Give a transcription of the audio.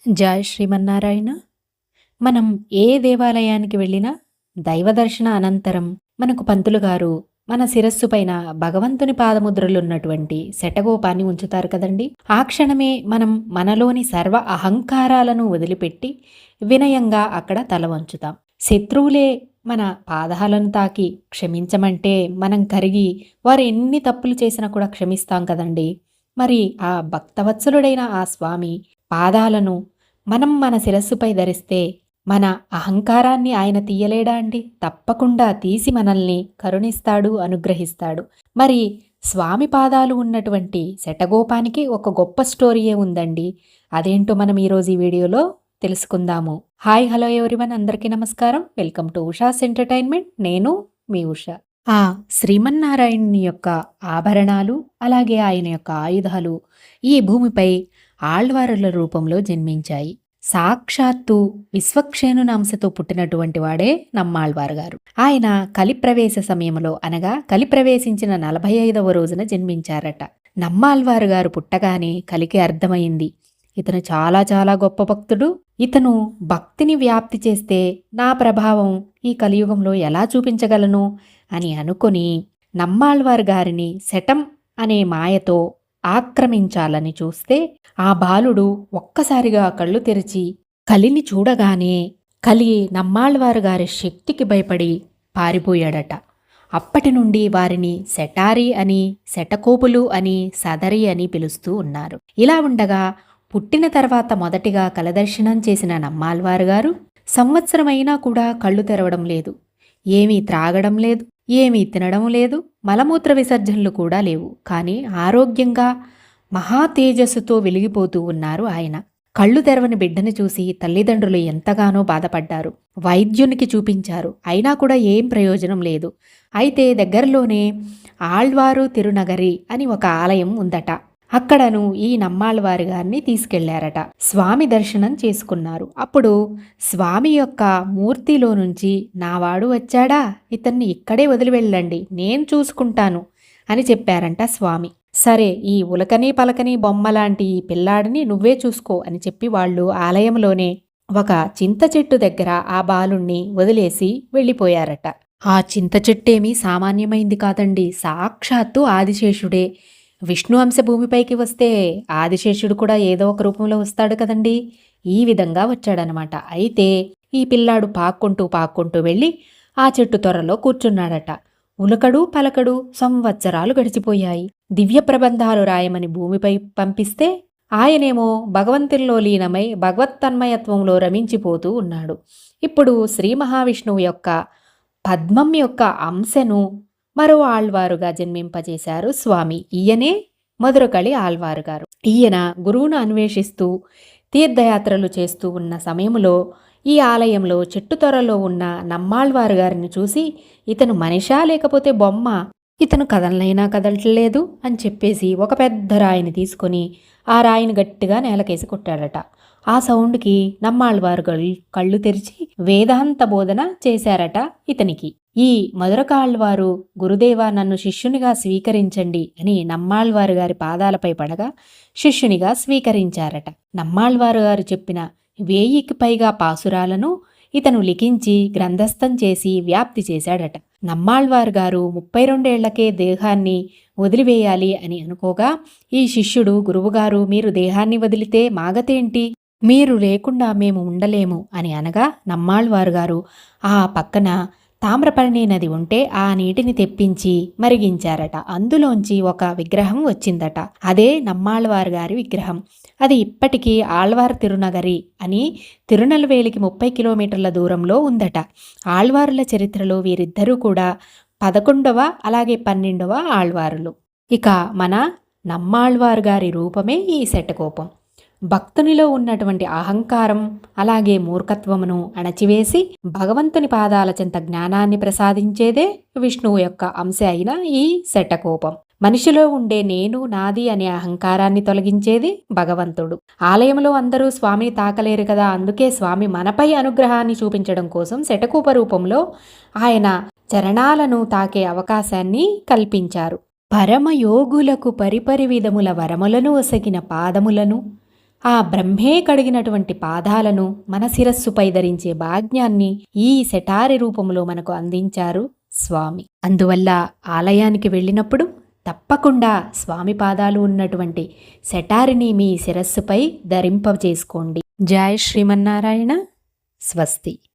జై శ్రీమన్నారాయణ. మనం ఏ దేవాలయానికి వెళ్ళినా దైవదర్శన అనంతరం మనకు పంతులు గారు మన శిరస్సు పైన భగవంతుని పాదముద్రలున్నటువంటి శటగోపాన్ని ఉంచుతారు కదండి. ఆ క్షణమే మనం మనలోని సర్వ అహంకారాలను వదిలిపెట్టి వినయంగా అక్కడ తల వంచుతాం. శత్రువులే మన పాదాలను తాకి క్షమించమంటే మనం కరిగి వారు ఎన్ని తప్పులు చేసినా కూడా క్షమిస్తాం కదండి. మరి ఆ భక్తవత్సలుడైన ఆ స్వామి పాదాలను మనం మన శిరస్సుపై ధరిస్తే మన అహంకారాన్ని ఆయన తీయలేడా అండి? తప్పకుండా తీసి మనల్ని కరుణిస్తాడు, అనుగ్రహిస్తాడు. మరి స్వామి పాదాలు ఉన్నటువంటి శటగోపానికి ఒక గొప్ప స్టోరీయే ఉందండి. అదేంటో మనం ఈరోజు ఈ వీడియోలో తెలుసుకుందాము. హాయ్ హలో ఎవరివన్, అందరికీ నమస్కారం. Welcome to Usha's entertainment. నేను మీ ఉష. ఆ శ్రీమన్నారాయణుని యొక్క ఆభరణాలు అలాగే ఆయన యొక్క ఆయుధాలు ఈ భూమిపై ఆళ్వారుల రూపంలో జన్మించాయి. సాక్షాత్తు విశ్వక్షేణునాంశతో పుట్టినటువంటి వాడే నమ్మాళ్వారు గారు. ఆయన కలిప్రవేశ సమయంలో అనగా కలిప్రవేశించిన 45వ రోజున జన్మించారట. నమ్మాళ్వారు గారు పుట్టగానే కలికి అర్థమైంది, ఇతను చాలా చాలా గొప్ప భక్తుడు. ఇతను భక్తిని వ్యాప్తి చేస్తే నా ప్రభావం ఈ కలియుగంలో ఎలా చూపించగలను అని అనుకుని నమ్మాళ్వారు గారిని శటం అనే మాయతో ఆక్రమించాలని చూస్తే ఆ బాలుడు ఒక్కసారిగా కళ్ళు తెరిచి కలిని చూడగానే కలి నమ్మాళ్వారు గారి శక్తికి భయపడి పారిపోయాడట. అప్పటి నుండి వారిని శటారి అని, శటకోపులు అని, సదరి అని పిలుస్తూ ఉన్నారు. ఇలా ఉండగా పుట్టిన తర్వాత మొదటిగా కలదర్శనం చేసిన నమ్మాళ్వారు గారు సంవత్సరమైనా కూడా కళ్ళు తెరవడం లేదు, ఏమీ త్రాగడం లేదు, ఏమీ తినడం లేదు, మలమూత్ర విసర్జనలు కూడా లేవు. కానీ ఆరోగ్యంగా మహా తేజస్సుతో వెలిగిపోతూ ఉన్నారు ఆయన. కళ్ళు తెరవని బిడ్డని చూసి తల్లిదండ్రులు ఎంతగానో బాధపడ్డారు. వైద్యునికి చూపించారు, అయినా కూడా ఏం ప్రయోజనం లేదు. అయితే దగ్గరలోనే ఆళ్వారు తిరునగరి అని ఒక ఆలయం ఉందట. అక్కడను ఈ నమ్మాళ్వారి గారిని తీసుకెళ్లారట. స్వామి దర్శనం చేసుకున్నారు. అప్పుడు స్వామి యొక్క మూర్తిలో నుంచి నావాడు వచ్చాడా, ఇతన్ని ఇక్కడే వదిలి వెళ్ళండి, నేను చూసుకుంటాను అని చెప్పారంట స్వామి. సరే, ఈ ఉలకని పలకని బొమ్మలాంటి ఈ పిల్లాడిని నువ్వే చూసుకో అని చెప్పి వాళ్ళు ఆలయంలోనే ఒక చింత చెట్టు దగ్గర ఆ బాలుణ్ణి వదిలేసి వెళ్ళిపోయారట. ఆ చింత చెట్టేమీ సామాన్యమైంది కాదండి, సాక్షాత్తు ఆదిశేషుడే. విష్ణు అంశ భూమిపైకి వస్తే ఆదిశేషుడు కూడా ఏదో ఒక రూపంలో వస్తాడు కదండి. ఈ విధంగా వచ్చాడనమాట. అయితే ఈ పిల్లాడు పాక్కుంటూ వెళ్ళి ఆ చెట్టు త్వరలో కూర్చున్నాడట. ఉలకడు పలకడు సంవత్సరాలు గడిచిపోయాయి. దివ్య ప్రబంధాలు రాయమని భూమిపై పంపిస్తే ఆయనేమో భగవంతుల్లో లీనమై భగవత్తన్మయత్వంలో రమించిపోతూ ఉన్నాడు. ఇప్పుడు శ్రీ మహావిష్ణువు యొక్క పద్మం యొక్క అంశను మరో ఆళ్వారుగా జన్మింపజేశారు స్వామి. ఈయనే మధురకళి ఆళ్వారు గారు. ఈయన గురువును అన్వేషిస్తూ తీర్థయాత్రలు చేస్తూ ఉన్న సమయంలో ఈ ఆలయంలో చెట్టు త్వరలో ఉన్న నమ్మాళ్వారు గారిని చూసి, ఇతను మనిషా లేకపోతే బొమ్మ, ఇతను కదలనైనా కదలట్లేదు అని చెప్పేసి ఒక పెద్ద రాయిని తీసుకొని ఆ రాయిని గట్టిగా నేలకేసి కొట్టాడట. ఆ సౌండ్కి నమ్మాళ్వారు కళ్ళు తెరిచి వేదాంత బోధన చేశారట ఇతనికి. ఈ మధురకాళ్వారు, గురుదేవా నన్ను శిష్యునిగా స్వీకరించండి అని నమ్మాళ్వారు గారి పాదాలపై పడగా శిష్యునిగా స్వీకరించారట. నమ్మాళ్వారు గారు చెప్పిన 1000కి పైగా పాసురాలను ఇతను లిఖించి గ్రంథస్థం చేసి వ్యాప్తి చేశాడట. నమ్మాళ్వారు గారు 32 ఏళ్లకే దేహాన్ని వదిలివేయాలి అని అనుకోగా ఈ శిష్యుడు, గురువుగారు మీరు దేహాన్ని వదిలితే మాగతేంటి, మీరు లేకుండా మేము ఉండలేము అని అనగా నమ్మాళ్వారు గారు ఆ పక్కన తామ్రపర్ణి నది ఉంటే ఆ నీటిని తెప్పించి మరిగించారట. అందులోంచి ఒక విగ్రహం వచ్చిందట. అదే నమ్మాళ్వారు గారి విగ్రహం. అది ఇప్పటికీ ఆళ్వార్ తిరునగరి అని తిరునల్వేలికి 30 కిలోమీటర్ల దూరంలో ఉందట. ఆళ్వారుల చరిత్రలో వీరిద్దరూ కూడా 11వ అలాగే 12వ ఆళ్వారులు. ఇక మన నమ్మాళ్వారు గారి రూపమే ఈ శటకోపం. భక్తునిలో ఉన్నటువంటి అహంకారం అలాగే మూర్ఖత్వమును అణచివేసి భగవంతుని పాదాల చెంత జ్ఞానాన్ని ప్రసాదించేదే విష్ణువు యొక్క అంశ అయిన ఈ శటకోపం. మనిషిలో ఉండే నేను నాది అనే అహంకారాన్ని తొలగించేది భగవంతుడు. ఆలయంలో అందరూ స్వామిని తాకలేరు కదా, అందుకే స్వామి మనపై అనుగ్రహాన్ని చూపించడం కోసం శటకోప రూపంలో ఆయన చరణాలను తాకే అవకాశాన్ని కల్పించారు. పరమయోగులకు పరిపరి విధముల వరములను ఒసగిన పాదములను ఆ బ్రహ్మే కడిగినటువంటి పాదాలను మన శిరస్సుపై ధరించే భాగ్యాన్ని ఈ సెటారి రూపంలో మనకు అందించారు స్వామి. అందువల్ల ఆలయానికి వెళ్ళినప్పుడు తప్పకుండా స్వామి పాదాలు ఉన్నటువంటి సెటారిని మీ శిరస్సుపై ధరింపజేసుకోండి. జై శ్రీమన్నారాయణ. స్వస్తి.